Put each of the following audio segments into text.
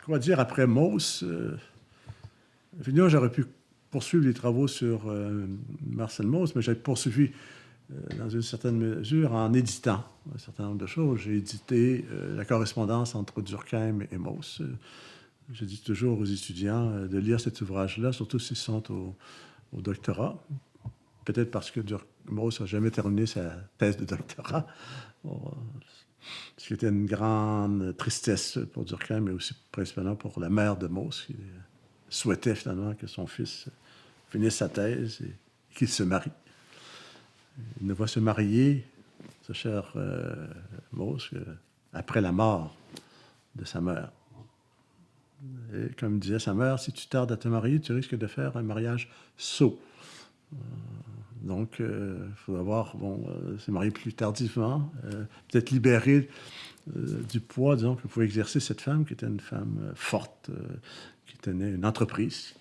Quoi dire après Mauss? Évidemment, j'aurais pu poursuivre les travaux sur Marcel Mauss, mais j'ai poursuivi dans une certaine mesure en éditant un certain nombre de choses. J'ai édité la correspondance entre Durkheim et Mauss. Je dis toujours aux étudiants de lire cet ouvrage-là, surtout s'ils sont au doctorat. Peut-être parce que Mauss n'a jamais terminé sa thèse de doctorat. Ce qui était une grande tristesse pour Durkheim, mais aussi principalement pour la mère de Mauss, qui souhaitait finalement que son fils finisse sa thèse et qu'il se marie. Il ne va se marier, ce cher Mauss, après la mort de sa mère. Et comme disait sa mère, si tu tardes à te marier, tu risques de faire un mariage sot. Donc, il faut se marier plus tardivement, peut-être libéré du poids, disons, que pouvait exercer cette femme, qui était une femme forte, qui tenait une entreprise.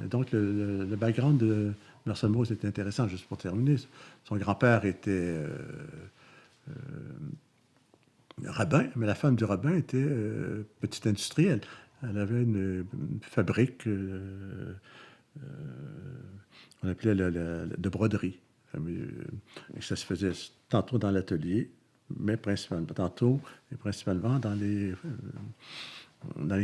Donc, le background de Marcel Mauss est intéressant, juste pour terminer. Son grand-père était rabbin, mais la femme du rabbin était petite industrielle. Elle avait une fabrique on appelait de broderie. Et ça se faisait tantôt dans l'atelier, mais principalement dans les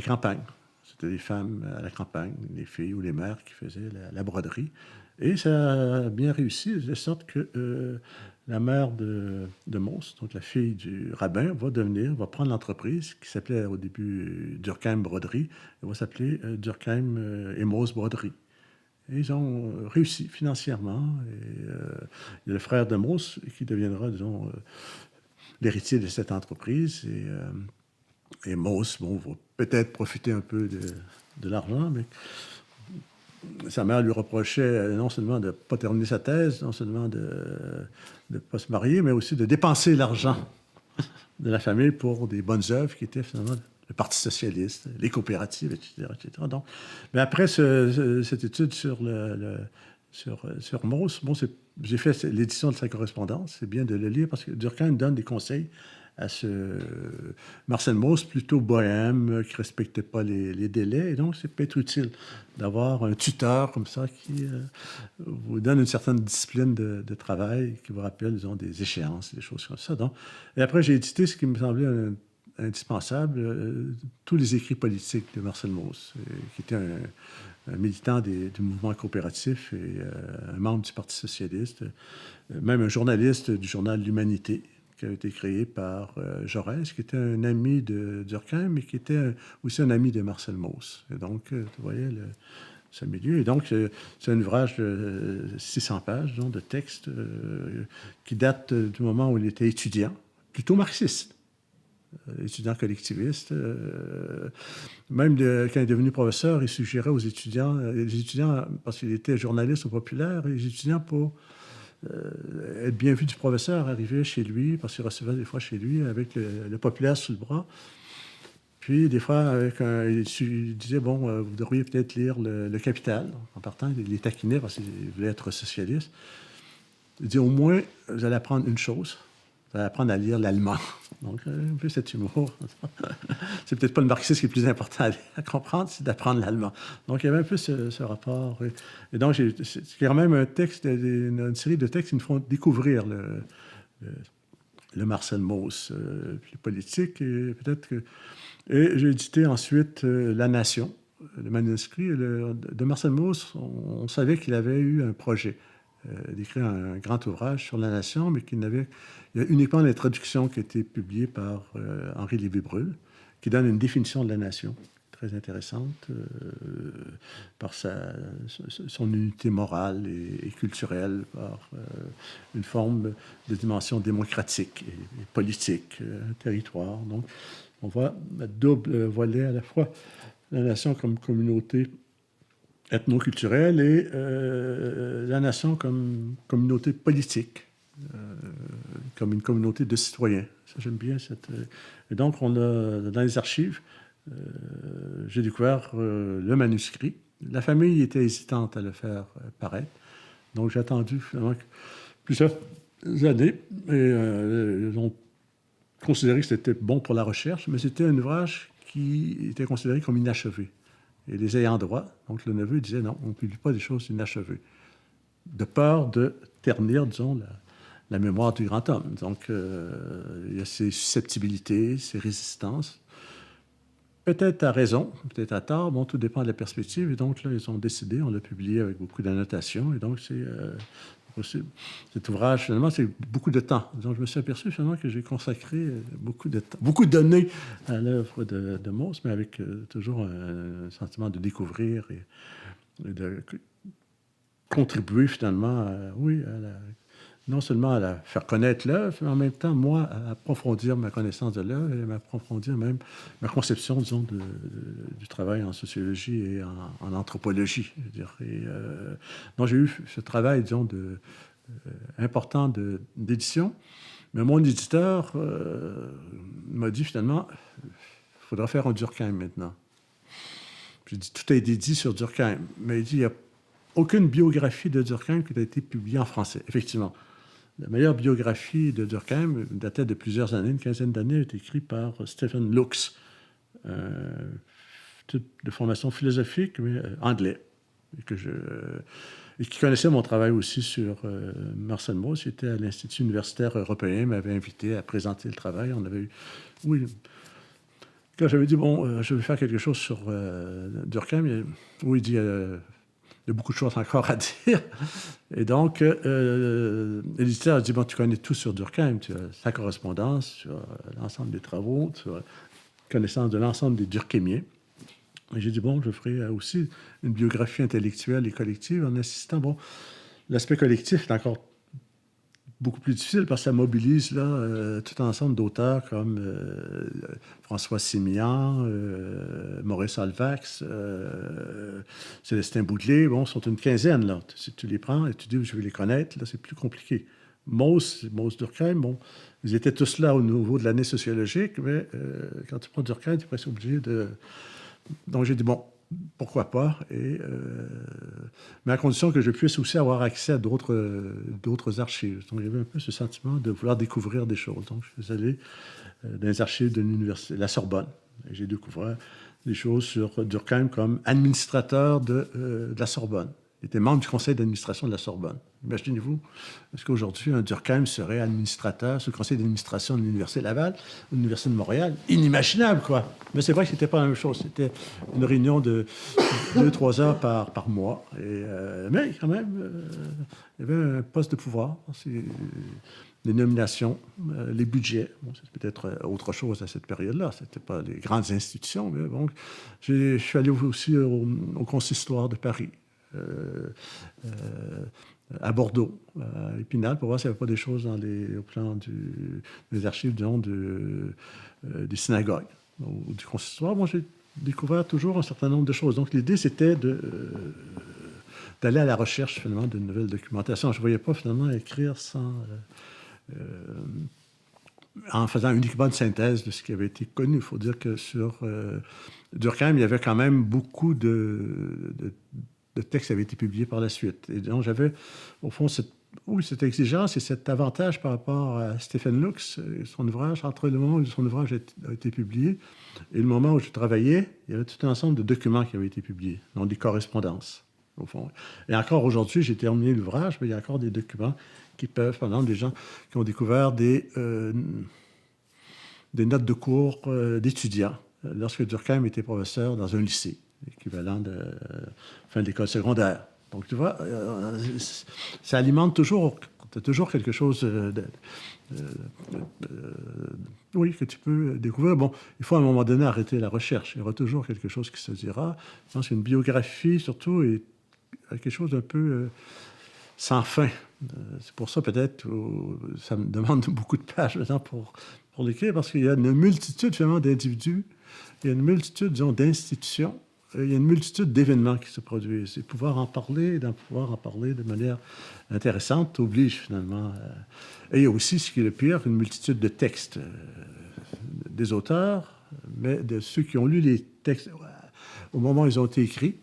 campagnes. C'était les femmes à la campagne, les filles ou les mères qui faisaient la broderie. Et ça a bien réussi, de sorte que la mère de Mauss, donc la fille du rabbin, va prendre l'entreprise qui s'appelait au début Durkheim Broderie, elle va s'appeler Durkheim et Mauss Broderie. Et ils ont réussi financièrement. Et, il y a le frère de Mauss qui deviendra, disons, l'héritier de cette entreprise. Et Mauss, va peut-être profiter un peu de l'argent, mais sa mère lui reprochait non seulement de ne pas terminer sa thèse, non seulement de ne pas se marier, mais aussi de dépenser l'argent de la famille pour des bonnes œuvres qui étaient finalement le Parti socialiste, les coopératives, etc. etc. Donc, mais après cette étude sur Mauss, j'ai fait l'édition de sa correspondance. C'est bien de le lire parce que Durkheim donne des conseils à ce Marcel Mauss, plutôt bohème, qui ne respectait pas les délais. Et donc, c'est peut-être utile d'avoir un tuteur comme ça qui vous donne une certaine discipline de travail, qui vous rappelle, disons, des échéances, des choses comme ça. Donc, et après, j'ai édité ce qui me semblait indispensable, tous les écrits politiques de Marcel Mauss, qui était un militant du mouvement coopératif et un membre du Parti socialiste, même un journaliste du journal L'Humanité, qui a été créé par Jaurès, qui était un ami de Durkheim, mais qui était aussi un ami de Marcel Mauss. Et donc, vous voyez ce milieu. Et donc, c'est un ouvrage de 600 pages, donc, de texte qui date du moment où il était étudiant, plutôt marxiste. Étudiant collectiviste. Même quand il est devenu professeur, il suggérait aux étudiants, les étudiants, parce qu'il était journaliste au Populaire, les étudiants, pour être bien vu du professeur, arrivaient chez lui, parce qu'il recevait des fois chez lui avec le Populaire sous le bras. Puis, des fois, il disait, bon, vous devriez peut-être lire le Capital. En partant, il les taquinait parce qu'il voulait être socialiste. Il dit, au moins, vous allez apprendre une chose. Vous allez apprendre à lire l'allemand. Donc, un peu cet humour. C'est peut-être pas le marxisme qui est le plus important à comprendre, c'est d'apprendre l'allemand. Donc, il y avait un peu ce rapport. Et donc, c'est quand même un texte, une série de textes qui nous font découvrir le Marcel Mauss, puis politique. Et peut-être que... Et j'ai édité ensuite La Nation, le manuscrit de Marcel Mauss. On savait qu'il avait eu un projet d'écrire un grand ouvrage sur la nation, mais il y a uniquement l'introduction qui a été publiée par Henri Lévy-Bruhl, qui donne une définition de la nation très intéressante par son unité morale et culturelle, par une forme de dimension démocratique et politique, territoire. Donc, on voit un double volet à la fois la nation comme communauté ethno-culturelle et la nation comme communauté politique. comme une communauté de citoyens. Ça, j'aime bien cette... Et donc, on a, dans les archives, j'ai découvert le manuscrit. La famille était hésitante à le faire paraître. Donc, j'ai attendu finalement plusieurs années. Et ils ont considéré que c'était bon pour la recherche, mais c'était un ouvrage qui était considéré comme inachevé. Et les ayants droit, donc le neveu, disait non, on ne publie pas des choses inachevées, de peur de ternir, disons, la mémoire du grand homme. Donc, il y a ses susceptibilités, ses résistances. Peut-être à raison, peut-être à tort, bon, tout dépend de la perspective. Et donc, là, ils ont décidé, on l'a publié avec beaucoup d'annotations. Et donc, cet ouvrage, finalement, c'est beaucoup de temps. Donc, je me suis aperçu, finalement, que j'ai consacré beaucoup de temps, beaucoup de données à l'œuvre de Mauss, mais avec toujours un sentiment de découvrir et de contribuer, finalement, oui, non seulement à la faire connaître l'œuvre, mais en même temps, moi, à approfondir ma connaissance de l'œuvre et à approfondir même ma conception, disons, du travail en sociologie et en anthropologie. Je veux dire. Et, donc, j'ai eu ce travail, disons, important d'édition, mais mon éditeur m'a dit finalement, il faudra faire un Durkheim maintenant. J'ai dit, tout a été dit sur Durkheim, mais il dit, il n'y a aucune biographie de Durkheim qui a été publiée en français, effectivement. La meilleure biographie de Durkheim datait de plusieurs années, une quinzaine d'années, a été écrite par Stephen Lux, de formation philosophique, mais anglais, et qui connaissait mon travail aussi sur Marcel Mauss. Il était à l'Institut universitaire européen, m'avait invité à présenter le travail. On avait eu... Oui, quand j'avais dit, bon, je vais faire quelque chose sur Durkheim, oui, il dit... il y a beaucoup de choses encore à dire. Et donc, l'éditeur a dit, bon, tu connais tout sur Durkheim, tu as sa correspondance, tu as l'ensemble des travaux, tu as connaissance de l'ensemble des Durkheimiens. Et j'ai dit, bon, je ferai aussi une biographie intellectuelle et collective en insistant, bon, l'aspect collectif est encore beaucoup plus difficile parce que ça mobilise là, tout un ensemble d'auteurs comme François Sémillan, Maurice Alvax, Célestin Bouteler. Bon, sont une quinzaine, là. Si tu les prends et tu dis, je vais les connaître, là, c'est plus compliqué. Mauss Durkheim, bon, ils étaient tous là au niveau de l'année sociologique, mais quand tu prends Durkheim, tu es presque obligé de... Donc, j'ai dit, bon, pourquoi pas, mais à condition que je puisse aussi avoir accès à d'autres archives. Donc, il y avait un peu ce sentiment de vouloir découvrir des choses. Donc, je suis allé dans les archives de l'université, la Sorbonne, et j'ai découvert des choses sur Durkheim comme administrateur de la Sorbonne. Il était membre du conseil d'administration de la Sorbonne. Imaginez-vous, est-ce qu'aujourd'hui, un Durkheim serait administrateur sur le conseil d'administration de l'Université Laval, de l'Université de Montréal? Inimaginable, quoi. Mais c'est vrai que ce n'était pas la même chose. C'était une réunion de 2-3 heures par mois. Mais quand même, il y avait un poste de pouvoir. Les nominations, les budgets. Bon, c'est peut-être autre chose à cette période-là. Ce n'était pas les grandes institutions. Mais bon, je suis allé aussi au consistoire de Paris. À Bordeaux, à Épinal, pour voir s'il n'y avait pas des choses au plan des archives, disons, des synagogues ou du consistoire. Moi, j'ai découvert toujours un certain nombre de choses. Donc, l'idée, c'était d'aller à la recherche, finalement, d'une nouvelle documentation. Je ne voyais pas, finalement, écrire en faisant uniquement une synthèse de ce qui avait été connu. Il faut dire que sur Durkheim, il y avait quand même beaucoup de textes qui avaient été publiés par la suite. Et donc, j'avais, au fond, cette exigence et cet avantage par rapport à Stephen Lux, son ouvrage, entre le moment où son ouvrage a été publié et le moment où je travaillais, il y avait tout un ensemble de documents qui avaient été publiés, donc des correspondances, au fond. Et encore aujourd'hui, j'ai terminé l'ouvrage, mais il y a encore des documents qui peuvent, par exemple, des gens qui ont découvert des notes de cours d'étudiants lorsque Durkheim était professeur dans un lycée, équivalent de fin de l'école secondaire. Donc, tu vois, ça alimente toujours, tu as toujours quelque chose oui, que tu peux découvrir. Bon, il faut à un moment donné arrêter la recherche. Il y aura toujours quelque chose qui se dira. Je pense qu'une biographie, surtout, est quelque chose d'un peu sans fin. C'est pour ça, peut-être, ça me demande beaucoup de pages maintenant pour l'écrire, parce qu'il y a une multitude, finalement, d'individus. Il y a une multitude, disons, d'institutions il y a une multitude d'événements qui se produisent. Et pouvoir en parler, d'en pouvoir en parler de manière intéressante, oblige finalement. Et il y a aussi, ce qui est le pire, une multitude de textes des auteurs, mais de ceux qui ont lu les textes au moment où ils ont été écrits,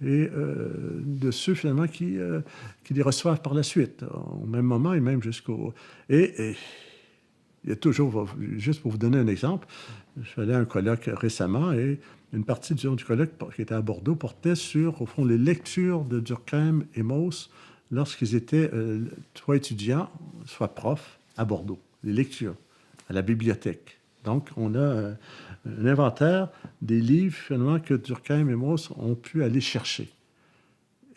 et de ceux finalement qui les reçoivent par la suite, au même moment et même jusqu'au... Et il y a toujours, juste pour vous donner un exemple, je suis allé à un colloque récemment et une partie du colloque qui était à Bordeaux portait sur, au fond, les lectures de Durkheim et Mauss lorsqu'ils étaient soit étudiants, soit profs à Bordeaux. Les lectures à la bibliothèque. Donc, on a un inventaire des livres, finalement, que Durkheim et Mauss ont pu aller chercher.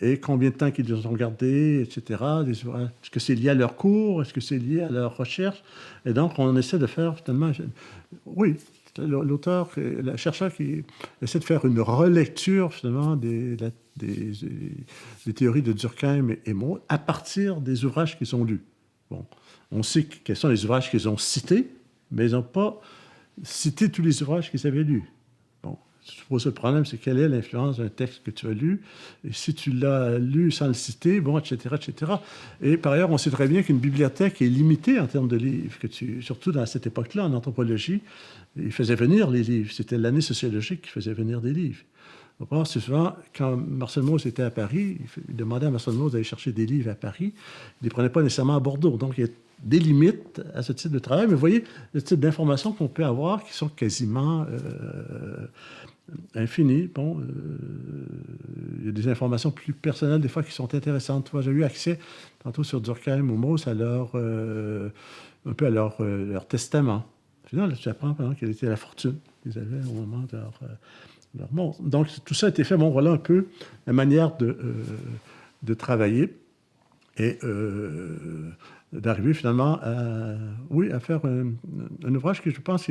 Et combien de temps qu'ils les ont gardés, etc. Est-ce que c'est lié à leur cours? Est-ce que c'est lié à leur recherche? Et donc, on essaie de faire, finalement... Oui, l'auteur, le chercheur qui essaie de faire une relecture, finalement, des théories de Durkheim et Mauss à partir des ouvrages qu'ils ont lus. Bon, on sait quels sont les ouvrages qu'ils ont cités, mais ils n'ont pas cité tous les ouvrages qu'ils avaient lus. Bon, je suppose le problème, c'est quelle est l'influence d'un texte que tu as lu, et si tu l'as lu sans le citer, bon, etc., etc. Et par ailleurs, on sait très bien qu'une bibliothèque est limitée en termes de livres, surtout dans cette époque-là, en anthropologie, ils faisaient venir les livres. C'était l'année sociologique qui faisait venir des livres. C'est souvent, quand Marcel Mauss était à Paris, il demandait à Marcel Mauss d'aller chercher des livres à Paris. Il ne les prenait pas nécessairement à Bordeaux. Donc, il y a des limites à ce type de travail. Mais vous voyez, le type d'informations qu'on peut avoir qui sont quasiment infinies. Bon, il y a des informations plus personnelles, des fois, qui sont intéressantes. Moi, j'ai eu accès, tantôt sur Durkheim ou Mauss, à un peu à leur testament. Finalement, tu apprends, par exemple, quelle était la fortune qu'ils avaient au moment de leur mort. Donc, tout ça a été fait. Bon, voilà un peu la manière de travailler et d'arriver finalement à faire un ouvrage que je pense,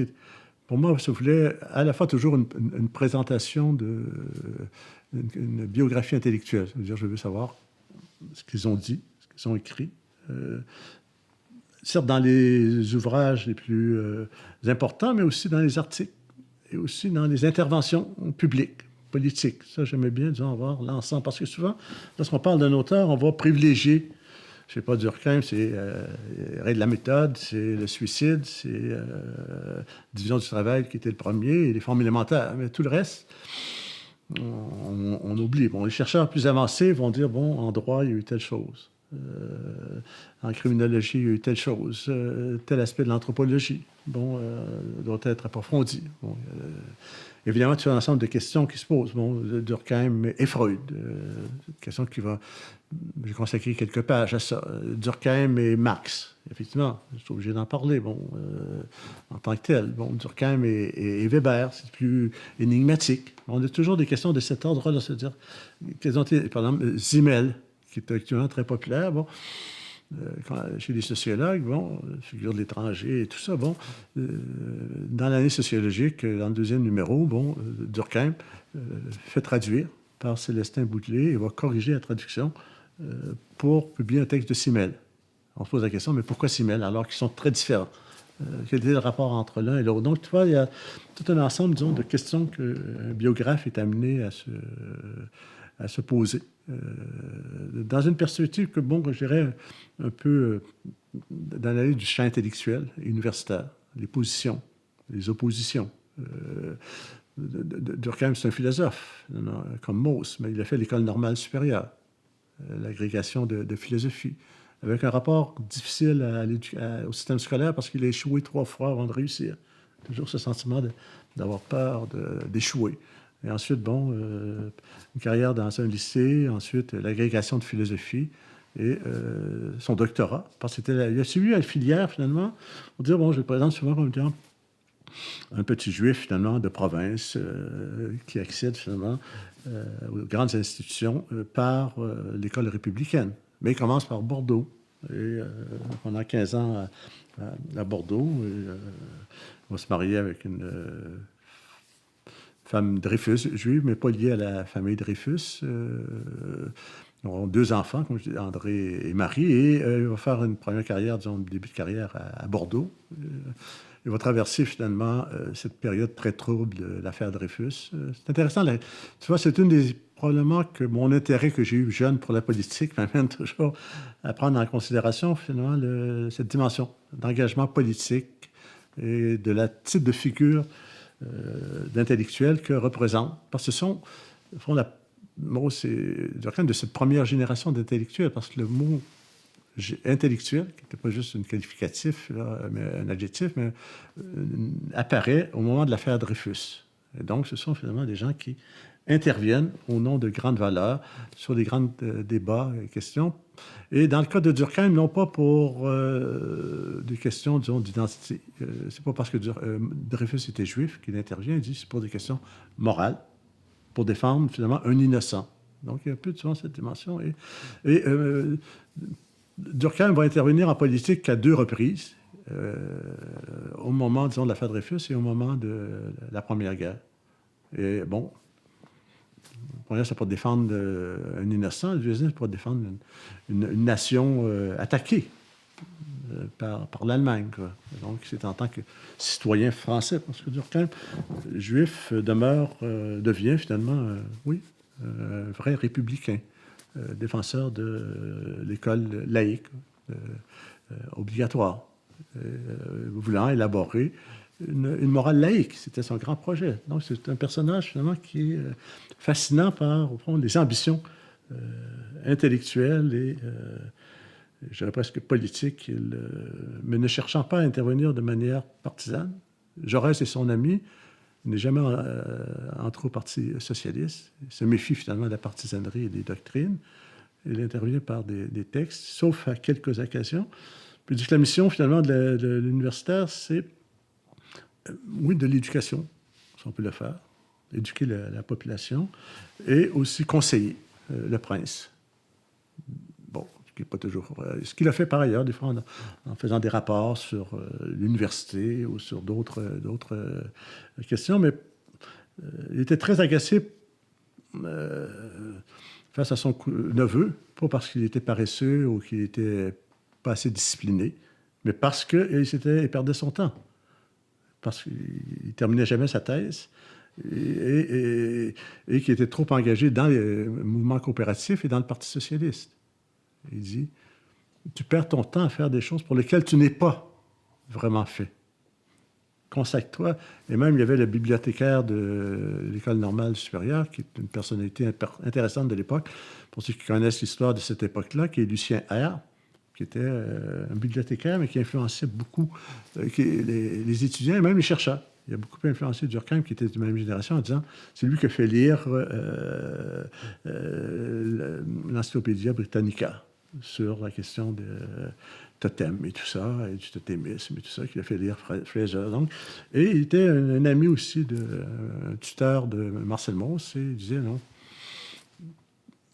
pour moi, ça voulait à la fois toujours une présentation une biographie intellectuelle. C'est-à-dire, je veux savoir ce qu'ils ont dit, ce qu'ils ont écrit. Certes, dans les ouvrages les plus importants, mais aussi dans les articles et aussi dans les interventions publiques, politiques. Ça, j'aimais bien, disons, avoir l'ensemble. Parce que souvent, lorsqu'on parle d'un auteur, on va privilégier, je ne sais pas, Durkheim, c'est Règle de la méthode, c'est le suicide, c'est Division du travail qui était le premier, et les formes élémentaires. Mais tout le reste, on oublie. Bon, les chercheurs plus avancés vont dire, bon, en droit, il y a eu telle chose. En criminologie, il y a eu telle chose, tel aspect de l'anthropologie, bon, doit être approfondi. Bon, évidemment, tu as un ensemble de questions qui se posent. Bon, Durkheim et Freud, question qui va... J'ai consacré quelques pages à ça. Durkheim et Marx, effectivement, je suis obligé d'en parler, bon, en tant que tel. Bon, Durkheim et Weber, c'est plus énigmatique. On a toujours des questions de cet ordre-là, c'est-à-dire, par exemple, Simmel, qui est actuellement très populaire, bon, chez les sociologues, bon, figure de l'étranger et tout ça, bon, dans l'année sociologique, dans le deuxième numéro, bon, Durkheim fait traduire par Célestin Bouteler et va corriger la traduction pour publier un texte de Simmel. On se pose la question, mais pourquoi Simmel, alors qu'ils sont très différents? Quel est le rapport entre l'un et l'autre? Donc, tu vois, il y a tout un ensemble, disons, de questions qu'un biographe est amené à se poser. Dans une perspective que, bon, je dirais un peu d'analyse du champ intellectuel universitaire, les positions, les oppositions. Durkheim, c'est un philosophe, comme Mauss, mais il a fait l'école normale supérieure, l'agrégation de philosophie, avec un rapport difficile au système scolaire parce qu'il a échoué 3 fois avant de réussir. Toujours ce sentiment d'avoir peur d'échouer. Et ensuite, bon, une carrière dans un lycée, ensuite l'agrégation de philosophie et son doctorat. Parce qu'il a suivi une filière, finalement. On dit, bon, je le présente souvent comme étant un petit juif, finalement, de province qui accède, finalement, aux grandes institutions par l'école républicaine. Mais il commence par Bordeaux. Et pendant 15 ans à Bordeaux, il va se marier avec une... femme Dreyfus, juive, mais pas liée à la famille Dreyfus. Ils ont 2 enfants, comme je dis, André et Marie, et il va faire une première carrière, disons, début de carrière à Bordeaux. il va traverser finalement cette période très trouble de l'affaire Dreyfus. C'est intéressant. Tu vois, c'est une des probablement que mon intérêt que j'ai eu jeune pour la politique m'amène toujours à prendre en considération finalement cette dimension d'engagement politique et de la type de figure d'intellectuels que représente. Parce que ce sont, au fond, c'est de cette première génération d'intellectuels, parce que le mot intellectuel, qui n'était pas juste un qualificatif, là, mais un adjectif, mais apparaît au moment de l'affaire Dreyfus. Et donc, ce sont finalement des gens qui interviennent au nom de grandes valeurs sur des grands débats et questions. Et dans le cas de Durkheim, non pas pour des questions, disons, d'identité. C'est pas parce que Dreyfus était juif qu'il intervient, il dit c'est pour des questions morales, pour défendre finalement un innocent. Donc, il y a un peu souvent cette dimension. Et Durkheim va intervenir en politique qu'à 2 reprises, au moment, disons, de l'affaire Dreyfus et au moment de la Première Guerre. Et bon, la première, c'est pour défendre un innocent, le deuxième, c'est pour défendre une nation attaquée par l'Allemagne, quoi. Donc, c'est en tant que citoyen français, parce que Durkheim, juif, devient finalement, oui, un vrai républicain, défenseur de l'école laïque, obligatoire, voulant élaborer une morale laïque. C'était son grand projet. Donc, c'est un personnage, finalement, qui est fascinant par, au fond, les ambitions intellectuelles et, je dirais presque politiques, mais ne cherchant pas à intervenir de manière partisane. Jaurès est son ami. Il n'est jamais entré au Parti socialiste. Il se méfie, finalement, de la partisanerie et des doctrines. Il intervient par des textes, sauf à quelques occasions. Puis il dit que la mission, finalement, de l'universitaire, c'est oui, de l'éducation, si on peut le faire, éduquer la population, et aussi conseiller le prince. Bon, ce qui n'est pas toujours... ce qu'il a fait par ailleurs, des fois, en faisant des rapports sur l'université ou sur d'autres questions, mais il était très agacé face à son neveu, pas parce qu'il était paresseux ou qu'il n'était pas assez discipliné, mais parce qu'il perdait son temps. Parce qu'il ne terminait jamais sa thèse et qu'il était trop engagé dans les mouvements coopératifs et dans le Parti socialiste. Il dit, tu perds ton temps à faire des choses pour lesquelles tu n'es pas vraiment fait. Consacre-toi. Et même, il y avait le bibliothécaire de l'École normale supérieure, qui est une personnalité intéressante de l'époque, pour ceux qui connaissent l'histoire de cette époque-là, qui est Lucien R., qui était un bibliothécaire, mais qui influençait beaucoup les étudiants et même les chercheurs. Il a beaucoup influencé Durkheim, qui était de la même génération, en disant c'est lui qui a fait lire l'Encyclopédia Britannica sur la question de totem et tout ça, et du totémisme et tout ça, qu'il a fait lire Fraser. Donc, et il était un ami aussi, un tuteur de Marcel Mauss, et il disait non,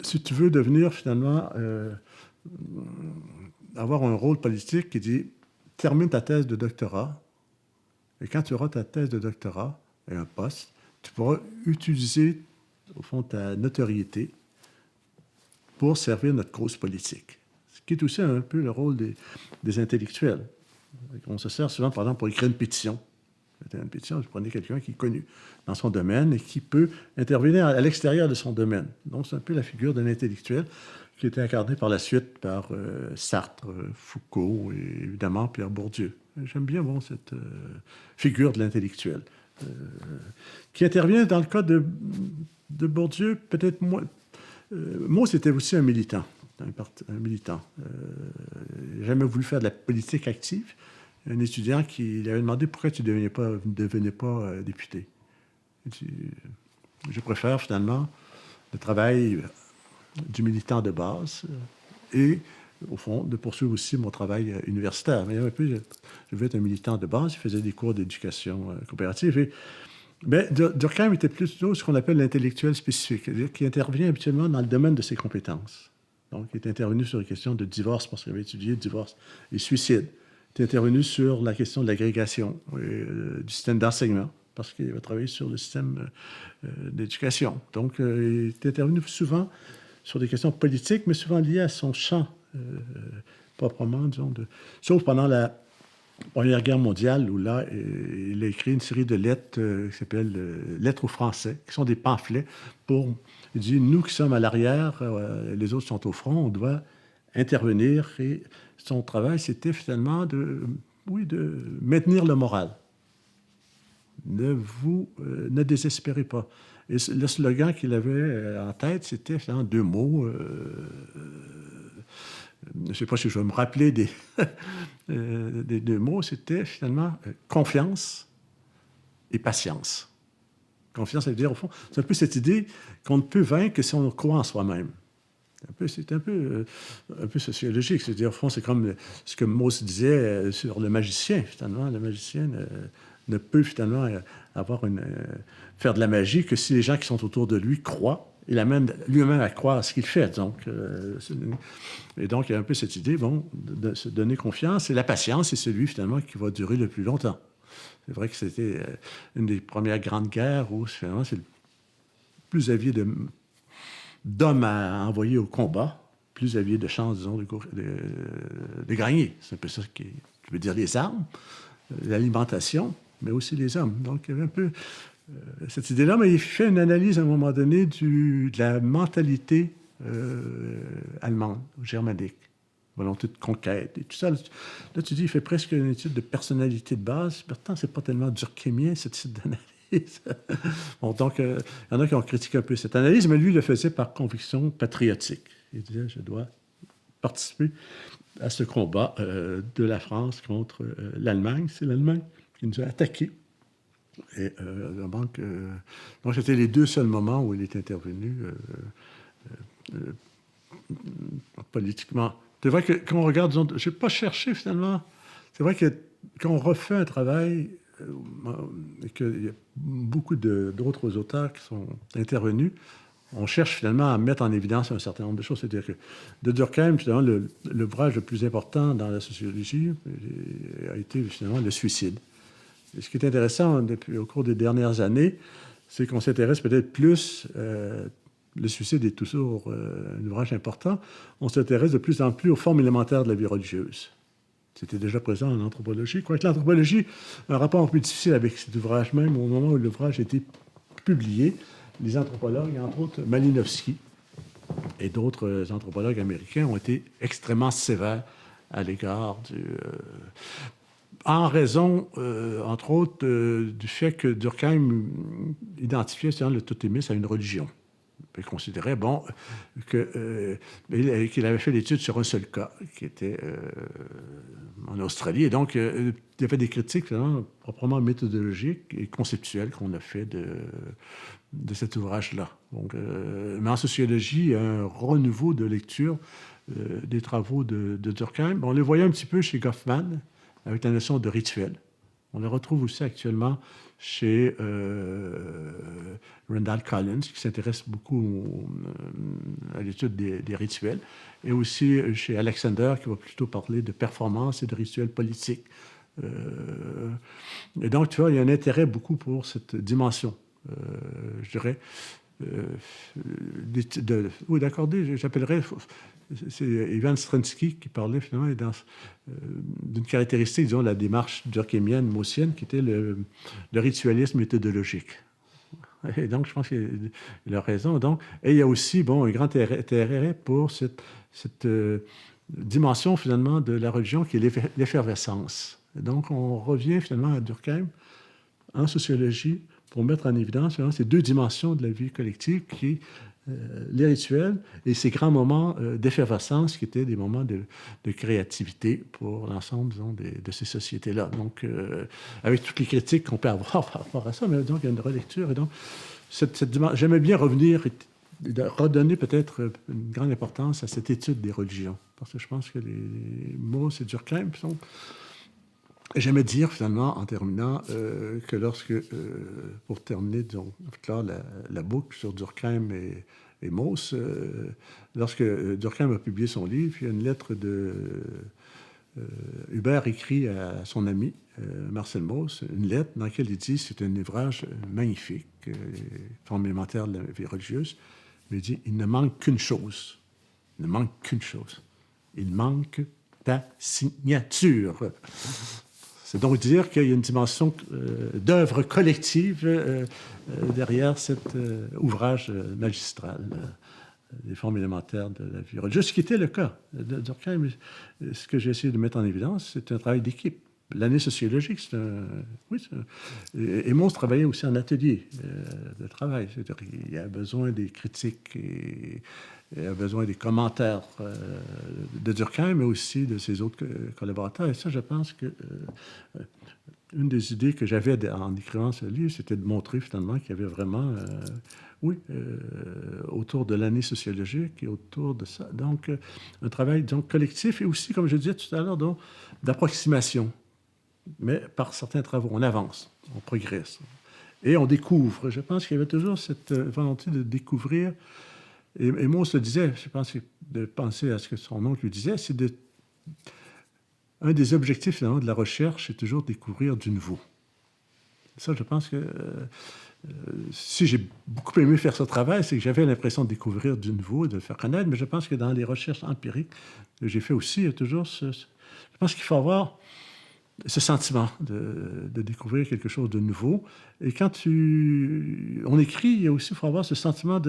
si tu veux devenir finalement avoir un rôle politique, qui dit termine ta thèse de doctorat, et quand tu auras ta thèse de doctorat et un poste, tu pourras utiliser, au fond, ta notoriété pour servir notre cause politique. Ce qui est aussi un peu le rôle des intellectuels. On se sert souvent, par exemple, pour écrire une pétition. Une pétition, vous prenez quelqu'un qui est connu dans son domaine et qui peut intervenir à l'extérieur de son domaine. Donc, c'est un peu la figure d'un intellectuel qui a été incarné par la suite par Sartre, Foucault et évidemment Pierre Bourdieu. J'aime bien cette figure de l'intellectuel qui intervient dans le cas de Bourdieu, peut-être moins. Moi, c'était aussi un militant. Un militant. Il n'a jamais voulu faire de la politique active. Un étudiant qui lui avait demandé pourquoi tu ne devenais pas député. Il dit, je préfère finalement le travail du militant de base et, au fond, de poursuivre aussi mon travail universitaire. Mais un peu, je veux être un militant de base, il faisait des cours d'éducation coopérative. Mais Durkheim était plutôt ce qu'on appelle l'intellectuel spécifique, c'est-à-dire qui intervient habituellement dans le domaine de ses compétences. Donc, il est intervenu sur les questions de divorce, parce qu'il avait étudié le divorce et suicide. Il est intervenu sur la question de l'agrégation et du système d'enseignement, parce qu'il avait travaillé sur le système d'éducation. Donc, il est intervenu souvent sur des questions politiques, mais souvent liées à son champ, proprement, disons, sauf pendant Première Guerre mondiale, où là, il a écrit une série de lettres qui s'appellent Lettres aux Français, qui sont des pamphlets pour. Il dit, nous qui sommes à l'arrière, les autres sont au front, on doit intervenir. Et son travail, c'était finalement de maintenir le moral. Ne désespérez pas. Et le slogan qu'il avait en tête, c'était finalement deux mots. Je ne sais pas si je vais me rappeler des deux mots, c'était finalement confiance et patience. Confiance, ça veut dire, au fond, c'est un peu cette idée qu'on ne peut vaincre que si on croit en soi-même. C'est un peu sociologique. C'est-à-dire, au fond, c'est comme ce que Mauss disait sur le magicien, finalement. Le magicien ne peut finalement faire de la magie que si les gens qui sont autour de lui croient. Il amène lui-même à croire à ce qu'il fait. Et donc, il y a un peu cette idée, de se donner confiance. Et la patience, c'est celui, finalement, qui va durer le plus longtemps. C'est vrai que c'était une des premières grandes guerres où, finalement, c'est le plus vous aviez d'hommes à envoyer au combat, plus vous aviez de chances, disons, de gagner. C'est un peu ça qui veut dire les armes, l'alimentation, mais aussi les hommes. Donc, il y avait un peu cette idée-là, mais il fait une analyse à un moment donné de la mentalité allemande, germanique, volonté de conquête et tout ça. Là, tu dis, il fait presque une étude de personnalité de base. Pourtant, c'est pas tellement durkheimien, ce type d'analyse. Bon, donc, il y en a qui ont critiqué un peu cette analyse, mais lui, il le faisait par conviction patriotique. Il disait, je dois participer à ce combat de la France contre l'Allemagne. C'est l'Allemagne qui nous a attaqués. Et donc, c'était les deux seuls moments où il est intervenu politiquement. C'est vrai que quand on regarde, disons, je n'ai pas cherché finalement, c'est vrai que quand on refait un travail, et qu'il y a beaucoup d'autres auteurs qui sont intervenus, on cherche finalement à mettre en évidence un certain nombre de choses. C'est-à-dire que de Durkheim, finalement, l'ouvrage le plus important dans la sociologie a été finalement le suicide. Et ce qui est intéressant au cours des dernières années, c'est qu'on s'intéresse peut-être plus, le suicide est toujours un ouvrage important, on s'intéresse de plus en plus aux formes élémentaires de la vie religieuse. C'était déjà présent en anthropologie, quoique l'anthropologie a un rapport un peu difficile avec cet ouvrage même. Au moment où l'ouvrage a été publié, les anthropologues, entre autres Malinowski et d'autres anthropologues américains, ont été extrêmement sévères à l'égard en raison, entre autres, du fait que Durkheim identifiait le totémisme à une religion. Il considérait, qu'il avait fait l'étude sur un seul cas, qui était en Australie. Et donc, il y avait des critiques, finalement, proprement méthodologiques et conceptuelles qu'on a fait de cet ouvrage-là. Donc, mais en sociologie, il y a un renouveau de lecture des travaux de Durkheim. On les voyait un petit peu chez Goffman, avec la notion de rituel. On le retrouve aussi actuellement chez Randall Collins, qui s'intéresse beaucoup à l'étude des rituels, et aussi chez Alexander, qui va plutôt parler de performance et de rituels politiques. Et donc, tu vois, il y a un intérêt beaucoup pour cette dimension, je dirais, d'accorder, j'appellerais, c'est Ivan Stransky qui parlait finalement d'une caractéristique, disons, de la démarche durkheimienne, maussienne, qui était le ritualisme méthodologique. Et donc, je pense qu'il a raison. Donc, et il y a aussi, un grand intérêt pour cette dimension, finalement, de la religion qui est l'effervescence. Et donc, on revient finalement à Durkheim en sociologie pour mettre en évidence ces deux dimensions de la vie collective qui les rituels et ces grands moments d'effervescence qui étaient des moments de créativité pour l'ensemble, disons, de ces sociétés-là. Donc, avec toutes les critiques qu'on peut avoir par rapport à ça, mais donc, il y a une relecture. Et donc, j'aimais bien revenir et redonner peut-être une grande importance à cette étude des religions. Parce que je pense que les Mauss et Durkheim sont... J'aimais dire, finalement, en terminant, que lorsque, pour terminer, disons, clore la boucle sur Durkheim et Mauss, lorsque Durkheim a publié son livre, il y a une lettre de Hubert écrit à son ami, Marcel Mauss, une lettre dans laquelle il dit c'est un ouvrage magnifique, forme élémentaire de la vie religieuse, mais il dit il ne manque qu'une chose. Il ne manque qu'une chose. Il manque ta signature. C'est donc dire qu'il y a une dimension d'œuvre collective derrière cet ouvrage magistral des formes élémentaires de la vie religieuse, ce qui était le cas de Durkheim. Ce que j'ai essayé de mettre en évidence, c'est un travail d'équipe. L'année sociologique, c'est un... Oui, et Mons travaillait aussi en atelier de travail. C'est-à-dire qu'il y a besoin des critiques et il y a besoin des commentaires de Durkheim, mais aussi de ses autres collaborateurs. Et ça, je pense que une des idées que j'avais en écrivant ce livre, c'était de montrer finalement qu'il y avait vraiment, autour de l'année sociologique et autour de ça. Donc, un travail donc, collectif et aussi, comme je disais tout à l'heure, d'approximation. Mais par certains travaux, on avance, on progresse. Et on découvre. Je pense qu'il y avait toujours cette volonté de découvrir. Et moi, on se disait, je pense, de penser à ce que son oncle lui disait, c'est de... Un des objectifs, finalement, de la recherche, c'est toujours de découvrir du nouveau. Ça, je pense que si j'ai beaucoup aimé faire ce travail, c'est que j'avais l'impression de découvrir du nouveau, de le faire connaître, mais je pense que dans les recherches empiriques que j'ai fait aussi, il y a toujours ce... Je pense qu'il faut avoir ce sentiment de découvrir quelque chose de nouveau. Et quand on écrit, il y a aussi, il faut avoir ce sentiment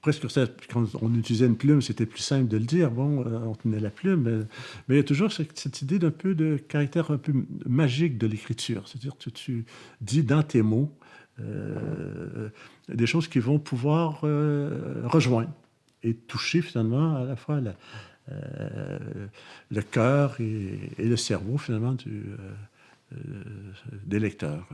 presque quand on utilisait une plume, c'était plus simple de le dire. Bon, on tenait la plume, mais il y a toujours cette idée d'un peu de caractère un peu magique de l'écriture. C'est-à-dire que tu dis dans tes mots des choses qui vont pouvoir rejoindre et toucher finalement à la fois le cœur et le cerveau finalement des lecteurs.